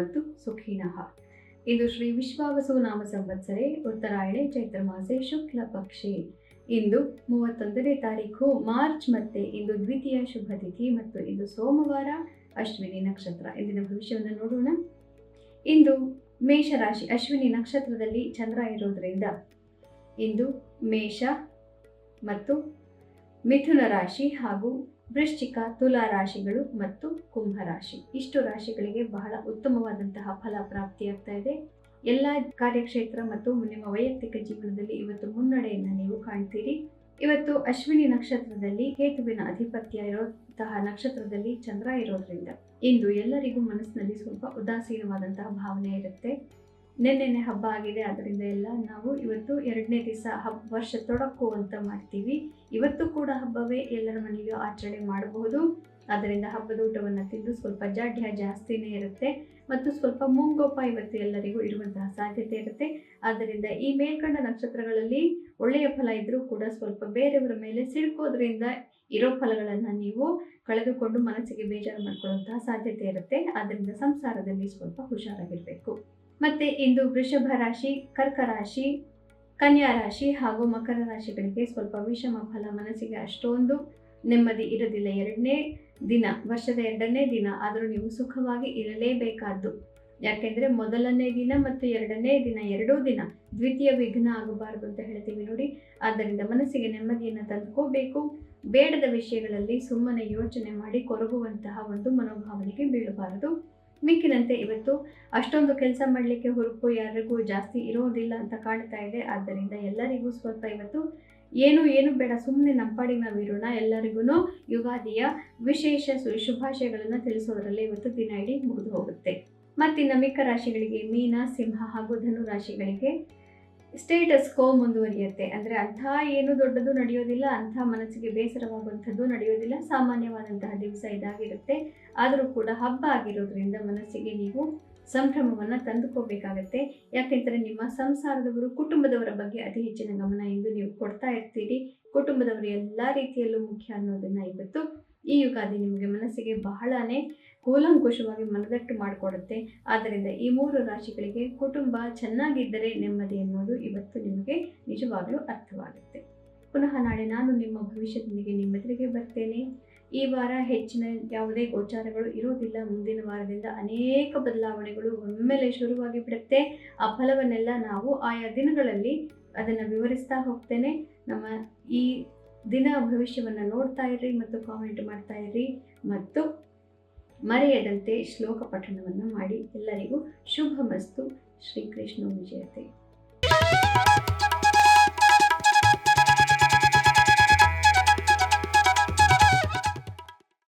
ಭವಂತು ಸುಖಿನಃ. ಇದು ಶ್ರೀ ವಿಶ್ವಾವಸು ನಾಮ ಸಂವತ್ಸರೆ ಉತ್ತರಾಯಣೆ ಚೈತ್ರ ಮಾಸೆ ಶುಕ್ಲ ಪಕ್ಷೆ. ಇಂದು 31ನೇ ತಾರೀಕು ಮಾರ್ಚ್ ಮತ್ತೆ ಇಂದು ದ್ವಿತೀಯ ಶುಭ ತಿಥಿ ಮತ್ತು ಇದು ಸೋಮವಾರ, ಅಶ್ವಿನಿ ನಕ್ಷತ್ರ. ಇಂದಿನ ಭವಿಷ್ಯವನ್ನು ನೋಡೋಣ. ಇಂದು ಮೇಷರಾಶಿ ಅಶ್ವಿನಿ ನಕ್ಷತ್ರದಲ್ಲಿ ಚಂದ್ರ ಇರೋದ್ರಿಂದ ಇಂದು ಮೇಷ ಮತ್ತು ಮಿಥುನ ರಾಶಿ ಹಾಗೂ ವೃಶ್ಚಿಕ, ತುಲಾ ರಾಶಿಗಳು ಮತ್ತು ಕುಂಭ ರಾಶಿ, ಇಷ್ಟು ರಾಶಿಗಳಿಗೆ ಬಹಳ ಉತ್ತಮವಾದಂತಹ ಫಲ ಪ್ರಾಪ್ತಿಯಾಗ್ತಾ ಇದೆ. ಎಲ್ಲ ಕಾರ್ಯಕ್ಷೇತ್ರ ಮತ್ತು ನಿಮ್ಮ ವೈಯಕ್ತಿಕ ಜೀವನದಲ್ಲಿ ಇವತ್ತು ಮುನ್ನಡೆಯನ್ನು ನೀವು ಕಾಣ್ತೀರಿ. ಇವತ್ತು ಅಶ್ವಿನಿ ನಕ್ಷತ್ರದಲ್ಲಿ ಕೇತುವಿನ ಅಧಿಪತ್ಯ ಇರುವಂತಹ ನಕ್ಷತ್ರದಲ್ಲಿ ಚಂದ್ರ ಇರೋದ್ರಿಂದ ಇಂದು ಎಲ್ಲರಿಗೂ ಮನಸ್ಸಿನಲ್ಲಿ ಸ್ವಲ್ಪ ಉದಾಸೀನವಾದಂತಹ ಭಾವನೆ ಇರುತ್ತೆ. ನಿನ್ನೆ ಹಬ್ಬ ಆಗಿದೆ, ಅದರಿಂದ ಎಲ್ಲ ನಾವು ಇವತ್ತು 2ನೇ ದಿವಸ ವರ್ಷ ತೊಡಕು ಅಂತ ಮಾಡ್ತೀವಿ. ಇವತ್ತು ಕೂಡ ಹಬ್ಬವೇ, ಎಲ್ಲರ ಮನೆಯಲ್ಲೂ ಆಚರಣೆ ಮಾಡಬಹುದು. ಅದರಿಂದ ಹಬ್ಬದ ಊಟವನ್ನು ತಿಂದು ಸ್ವಲ್ಪ ಜಾಡ್ಯ ಜಾಸ್ತಿನೇ ಇರುತ್ತೆ ಮತ್ತು ಸ್ವಲ್ಪ ಮುಂಗೋಪ ಇವತ್ತು ಎಲ್ಲರಿಗೂ ಇರುವಂತಹ ಸಾಧ್ಯತೆ ಇರುತ್ತೆ. ಆದ್ದರಿಂದ ಈ ಮೇಲ್ಕಂಡ ನಕ್ಷತ್ರಗಳಲ್ಲಿ ಒಳ್ಳೆಯ ಫಲ ಇದ್ರೂ ಕೂಡ ಸ್ವಲ್ಪ ಬೇರೆಯವರ ಮೇಲೆ ಸಿಡ್ಕೋದ್ರಿಂದ ಇರೋ ಫಲಗಳನ್ನು ನೀವು ಕಳೆದುಕೊಂಡು ಮನಸ್ಸಿಗೆ ಬೇಜಾರು ಮಾಡ್ಕೊಳ್ಳುವಂತಹ ಸಾಧ್ಯತೆ ಇರುತ್ತೆ. ಆದ್ದರಿಂದ ಸಂಸಾರದಲ್ಲಿ ಸ್ವಲ್ಪ ಹುಷಾರಾಗಿರಬೇಕು. ಮತ್ತೆ ಇಂದು ವೃಷಭ ರಾಶಿ, ಕರ್ಕ ರಾಶಿ, ಕನ್ಯಾ ರಾಶಿ ಹಾಗೂ ಮಕರ ರಾಶಿಗಳಿಗೆ ಸ್ವಲ್ಪ ವಿಷಮ ಫಲ. ಮನಸ್ಸಿಗೆ ಅಷ್ಟೊಂದು ನೆಮ್ಮದಿ ಇರೋದಿಲ್ಲ. 2ನೇ ದಿನ, ವರ್ಷದ 2ನೇ ದಿನ ಆದರೂ ನೀವು ಸುಖವಾಗಿ ಇರಲೇಬೇಕಾದ್ದು. ಯಾಕೆಂದರೆ ಮೊದಲನೇ ದಿನ ಮತ್ತು 2ನೇ ದಿನ, 2 ದಿನ ದ್ವಿತೀಯ ವಿಘ್ನ ಆಗಬಾರದು ಅಂತ ಹೇಳ್ತೀವಿ ನೋಡಿ. ಆದ್ದರಿಂದ ಮನಸ್ಸಿಗೆ ನೆಮ್ಮದಿಯನ್ನು ತಂದುಕೋಬೇಕು. ಬೇಡದ ವಿಷಯಗಳಲ್ಲಿ ಸುಮ್ಮನೆ ಯೋಚನೆ ಮಾಡಿ ಕೊರಗುವಂತಹ ಒಂದು ಮನೋಭಾವನೆಗೆ ಬೀಳಬಾರದು. ಮಿಕ್ಕಿನಂತೆ ಇವತ್ತು ಅಷ್ಟೊಂದು ಕೆಲಸ ಮಾಡಲಿಕ್ಕೆ ಹುರುಪು ಯಾರಿಗೂ ಜಾಸ್ತಿ ಇರೋದಿಲ್ಲ ಅಂತ ಕಾಣ್ತಾ ಇದೆ. ಆದ್ದರಿಂದ ಎಲ್ಲರಿಗೂ ಸ್ವಲ್ಪ ಇವತ್ತು ಏನು ಬೇಡ, ಸುಮ್ಮನೆ ನಮ್ಮ ಪಾಡಿಗೆ ನಾವು ಇರೋಣ. ಎಲ್ಲರಿಗೂ ಯುಗಾದಿಯ ವಿಶೇಷ ಶುಭಾಶಯಗಳನ್ನು ತಿಳಿಸೋದ್ರಲ್ಲೇ ಇವತ್ತು ದಿನ ಇಡೀ ಮುಗಿದು ಹೋಗುತ್ತೆ. ಮತ್ತಿನ್ನು ಮಿಕ್ಕ ರಾಶಿಗಳಿಗೆ ಮೀನ, ಸಿಂಹ ಹಾಗೂ ಧನು ರಾಶಿಗಳಿಗೆ ಸ್ಟೇಟಸ್ ಕೋ ಮುಂದುವರಿಯುತ್ತೆ. ಅಂದರೆ ಅಂಥ ಏನು ದೊಡ್ಡದು ನಡೆಯೋದಿಲ್ಲ, ಅಂಥ ಮನಸ್ಸಿಗೆ ಬೇಸರವಾಗುವಂಥದ್ದು ನಡೆಯೋದಿಲ್ಲ. ಸಾಮಾನ್ಯವಾದಂತಹ ದಿವಸ ಇದಾಗಿರುತ್ತೆ. ಆದರೂ ಕೂಡ ಹಬ್ಬ ಆಗಿರೋದ್ರಿಂದ ಮನಸ್ಸಿಗೆ ನೀವು ಸಂಭ್ರಮವನ್ನು ತಂದುಕೋಬೇಕಾಗತ್ತೆ. ಯಾಕೆಂದರೆ ನಿಮ್ಮ ಸಂಸಾರದವರು, ಕುಟುಂಬದವರ ಬಗ್ಗೆ ಅತಿ ಹೆಚ್ಚಿನ ಗಮನ ಇಂದು ನೀವು ಕೊಡ್ತಾ ಇರ್ತೀರಿ. ಕುಟುಂಬದವರು ಎಲ್ಲ ರೀತಿಯಲ್ಲೂ ಮುಖ್ಯ ಅನ್ನೋದನ್ನು ಇವತ್ತು ಈ ಯುಗಾದಿ ನಿಮಗೆ ಮನಸ್ಸಿಗೆ ಬಹಳನೇ ಕೂಲಂಕುಷವಾಗಿ ಮನದಟ್ಟು ಮಾಡಿಕೊಡುತ್ತೆ. ಆದ್ದರಿಂದ ಈ 3 ರಾಶಿಗಳಿಗೆ ಕುಟುಂಬ ಚೆನ್ನಾಗಿದ್ದರೆ ನೆಮ್ಮದಿ ಅನ್ನೋದು ಇವತ್ತು ನಿಮಗೆ ನಿಜವಾಗ್ಲೂ ಅರ್ಥವಾಗುತ್ತೆ. ಪುನಃ ನಾಳೆ ನಾನು ನಿಮ್ಮ ಭವಿಷ್ಯದೊಂದಿಗೆ ನಿಮ್ಮೆದುರಿಗೆ ಬರ್ತೇನೆ. ಈ ವಾರ ಹೆಚ್ಚಿನ ಯಾವುದೇ ಗೋಚಾರಗಳು ಇರೋದಿಲ್ಲ. ಮುಂದಿನ ವಾರದಿಂದ ಅನೇಕ ಬದಲಾವಣೆಗಳು ಒಮ್ಮೆಲೆ ಶುರುವಾಗಿ ಬಿಡುತ್ತೆ. ಆ ಫಲವನ್ನೆಲ್ಲ ನಾವು ಆಯಾ ದಿನಗಳಲ್ಲಿ ಅದನ್ನು ವಿವರಿಸ್ತಾ ಹೋಗ್ತೇನೆ. ನಮ್ಮ ಈ ದಿನ ಭವಿಷ್ಯವನ್ನು ನೋಡ್ತಾ ಇರ್ರಿ ಮತ್ತು ಕಾಮೆಂಟ್ ಮಾಡ್ತಾ ಇರ್ರಿ ಮತ್ತು ಮರೆಯದಂತೆ ಶ್ಲೋಕ ಪಠಣವನ್ನು ಮಾಡಿ. ಎಲ್ಲರಿಗೂ ಶುಭಮಸ್ತು. ಶ್ರೀಕೃಷ್ಣ ವಿಜಯತೆ.